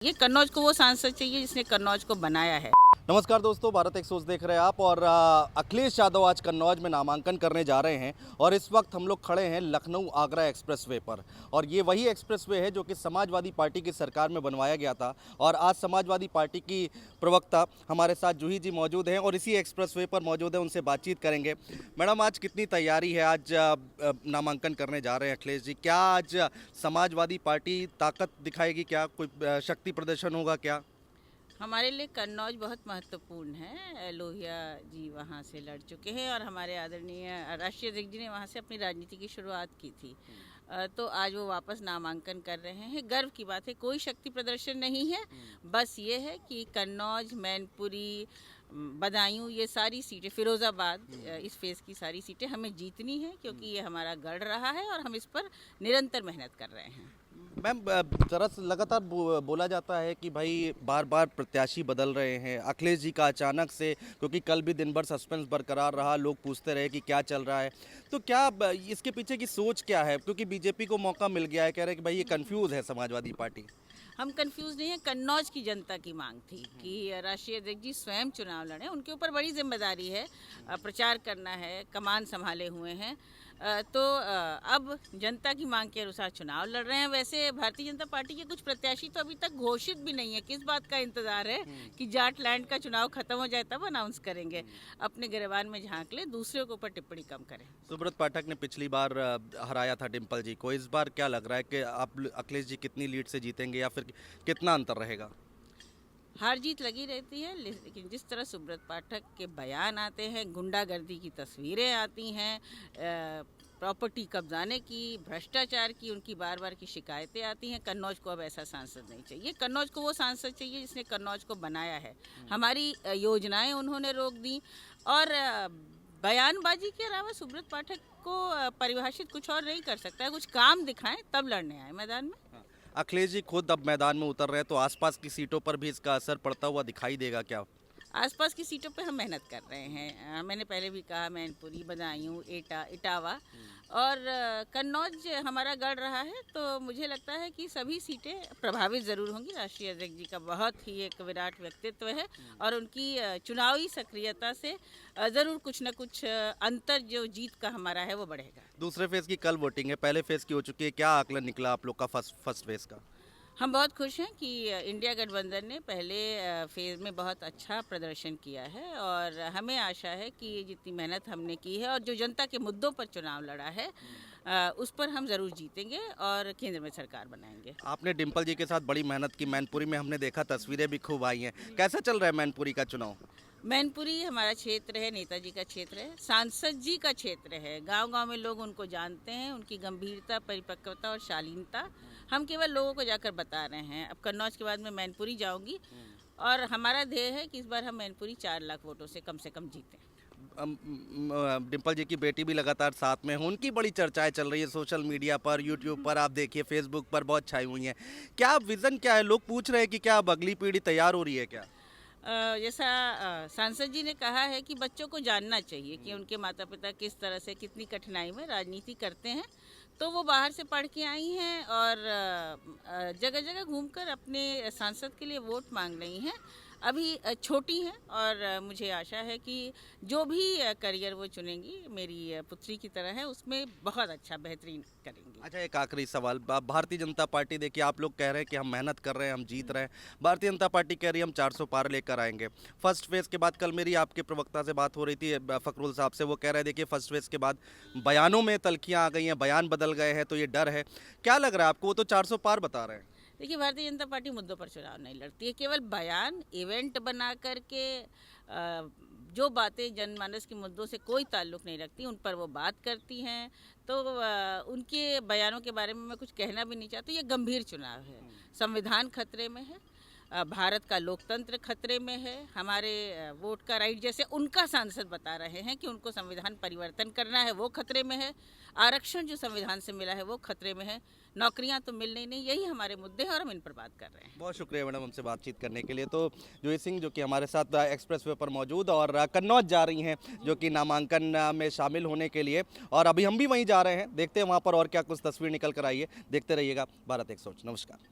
ये कन्नौज को वो सांसद चाहिए जिसने कन्नौज को बनाया है। नमस्कार दोस्तों, भारत एक सोच देख रहे हैं आप। और अखिलेश यादव आज कन्नौज में नामांकन करने जा रहे हैं और इस वक्त हम लोग खड़े हैं लखनऊ आगरा एक्सप्रेसवे पर। और ये वही एक्सप्रेसवे है जो कि समाजवादी पार्टी की सरकार में बनवाया गया था। और आज समाजवादी पार्टी की प्रवक्ता हमारे साथ जूही जी मौजूद हैं और इसी एक्सप्रेसवे पर मौजूद है, उनसे बातचीत करेंगे। मैडम, आज कितनी तैयारी है? आज नामांकन करने जा रहे हैं अखिलेश जी, क्या आज समाजवादी पार्टी ताकत दिखाएगी? क्या कोई शक्ति प्रदर्शन होगा क्या? हमारे लिए कन्नौज बहुत महत्वपूर्ण है। लोहिया जी वहाँ से लड़ चुके हैं और हमारे आदरणीय राष्ट्रीय अध्यक्ष जी ने वहाँ से अपनी राजनीति की शुरुआत की थी। तो आज वो वापस नामांकन कर रहे हैं। गर्व की बात है, कोई शक्ति प्रदर्शन नहीं है। बस ये है कि कन्नौज, मैनपुरी, बदायूं, ये सारी सीटें, फिरोज़ाबाद, इस फेज़ की सारी सीटें हमें जीतनी है क्योंकि ये हमारा गढ़ रहा है और हम इस पर निरंतर मेहनत कर रहे हैं। मैम, दरअसल लगातार बोला जाता है कि भाई बार बार प्रत्याशी बदल रहे हैं। अखिलेश जी का अचानक से, क्योंकि कल भी दिन भर सस्पेंस बरकरार रहा, लोग पूछते रहे कि क्या चल रहा है। तो क्या इसके पीछे की सोच क्या है? क्योंकि बीजेपी को मौका मिल गया है, कह रहे हैं कि भाई ये कंफ्यूज है समाजवादी पार्टी। हम कंफ्यूज नहीं है। कन्नौज की जनता की मांग थी कि राष्ट्रीय अध्यक्ष जी स्वयं चुनाव लड़ें। उनके ऊपर बड़ी जिम्मेदारी है, प्रचार करना है, कमान संभाले हुए हैं। तो अब जनता की मांग के अनुसार चुनाव लड़ रहे हैं। वैसे भारतीय जनता पार्टी के कुछ प्रत्याशी तो अभी तक घोषित भी नहीं है। किस बात का इंतजार है कि जाट लैंड का चुनाव खत्म हो जाए तब अनाउंस करेंगे? अपने गिरबान में झांक ले, दूसरे के ऊपर टिप्पणी कम करें। सुब्रत पाठक ने पिछली बार हराया था डिम्पल जी को। इस बार क्या लग रहा है कि आप अखिलेश जी कितनी लीड से जीतेंगे या फिर कितना अंतर रहेगा? हार जीत लगी रहती है, लेकिन जिस तरह सुब्रत पाठक के बयान आते हैं, गुंडागर्दी की तस्वीरें आती हैं, प्रॉपर्टी कब्जाने की, भ्रष्टाचार की उनकी बार बार की शिकायतें आती हैं। कन्नौज को अब ऐसा सांसद नहीं चाहिए। कन्नौज को वो सांसद चाहिए जिसने कन्नौज को बनाया है। हमारी योजनाएं उन्होंने रोक दी और बयानबाजी के अलावा सुब्रत पाठक को परिभाषित कुछ और नहीं कर सकता है। कुछ काम दिखाएं तब लड़ने आए मैदान में। अखिलेश जी खुद अब मैदान में उतर रहे हैं, तो आसपास की सीटों पर भी इसका असर पड़ता हुआ दिखाई देगा क्या? आसपास की सीटों पे हम मेहनत कर रहे हैं। मैंने पहले भी कहा, मैनपुरी, बदायूं, इटावा और कन्नौज हमारा गढ़ रहा है। तो मुझे लगता है कि सभी सीटें प्रभावित ज़रूर होंगी। राष्ट्रीय अध्यक्ष जी का बहुत ही एक विराट व्यक्तित्व है और उनकी चुनावी सक्रियता से ज़रूर कुछ न कुछ अंतर जो जीत का हमारा है वो बढ़ेगा। दूसरे फेज की कल वोटिंग है, पहले फेज की हो चुकी है। क्या आकलन निकला आप लोग का फर्स्ट फेज का? हम बहुत खुश हैं कि इंडिया गठबंधन ने पहले फेज़ में बहुत अच्छा प्रदर्शन किया है और हमें आशा है कि जितनी मेहनत हमने की है और जो जनता के मुद्दों पर चुनाव लड़ा है उस पर हम ज़रूर जीतेंगे और केंद्र में सरकार बनाएंगे। आपने डिम्पल जी के साथ बड़ी मेहनत की। मैनपुरी में हमने देखा, तस्वीरें भी खूब आई हैं। कैसा चल रहा है मैनपुरी का चुनाव? मैनपुरी हमारा क्षेत्र है, नेताजी का क्षेत्र है, सांसद जी का क्षेत्र है। गांव-गांव में लोग उनको जानते हैं, उनकी गंभीरता, परिपक्वता और शालीनता हम केवल लोगों को जाकर बता रहे हैं। अब कन्नौज के बाद मैं मैनपुरी जाऊंगी और हमारा ध्येय है कि इस बार हम मैनपुरी 4 लाख वोटों से कम जीतें। डिम्पल जी की बेटी भी लगातार साथ में है, उनकी बड़ी चर्चाएं चल रही है सोशल मीडिया पर, यूट्यूब पर, आप देखिए फेसबुक पर बहुत छाई हुई हैं। क्या विजन क्या है? लोग पूछ रहे हैं कि क्या अब अगली पीढ़ी तैयार हो रही है क्या? जैसा सांसद जी ने कहा है कि बच्चों को जानना चाहिए कि उनके माता पिता किस तरह से, कितनी कठिनाई में राजनीति करते हैं। तो वो बाहर से पढ़ के आई हैं और जगह जगह घूमकर अपने सांसद के लिए वोट मांग रही हैं। अभी छोटी हैं और मुझे आशा है कि जो भी करियर वो चुनेंगी, मेरी पुत्री की तरह है, उसमें बहुत अच्छा बेहतरीन करेंगी। अच्छा, एक आखिरी सवाल। भारतीय जनता पार्टी, देखिए आप लोग कह रहे हैं कि हम मेहनत कर रहे हैं, हम जीत रहे हैं। भारतीय जनता पार्टी कह रही है हम 400 पार लेकर आएंगे। फर्स्ट फेज के बाद कल मेरी आपके प्रवक्ता से बात हो रही थी, फखरुल साहब से। वो कह रहे हैं देखिए फर्स्ट फेज के बाद बयानों में तल्खियाँ आ गई हैं, बयान बदल गए हैं, तो ये डर है। क्या लग रहा है आपको? वो तो 400 पार बता रहे हैं। देखिए, भारतीय जनता पार्टी मुद्दों पर चुनाव नहीं लड़ती है। केवल बयान, इवेंट बना करके जो बातें जनमानस के मुद्दों से कोई ताल्लुक़ नहीं रखती, उन पर वो बात करती हैं। तो उनके बयानों के बारे में मैं कुछ कहना भी नहीं चाहती। ये गंभीर चुनाव है। संविधान खतरे में है, भारत का लोकतंत्र खतरे में है, हमारे वोट का राइट, जैसे उनका सांसद बता रहे हैं कि उनको संविधान परिवर्तन करना है, वो खतरे में है। आरक्षण जो संविधान से मिला है वो खतरे में है। नौकरियां तो मिल नहीं, यही हमारे मुद्दे हैं और हम इन पर बात कर रहे हैं। बहुत शुक्रिया मैडम हमसे बातचीत करने के लिए। तो जूही सिंह जो कि हमारे साथ एक्सप्रेसवे पर मौजूद और कन्नौज जा रही हैं, जो कि नामांकन में शामिल होने के लिए, और अभी हम भी वहीं जा रहे हैं। देखते हैं वहाँ पर और क्या कुछ तस्वीर निकल कर आई है। देखते रहिएगा भारत एक सोच। नमस्कार।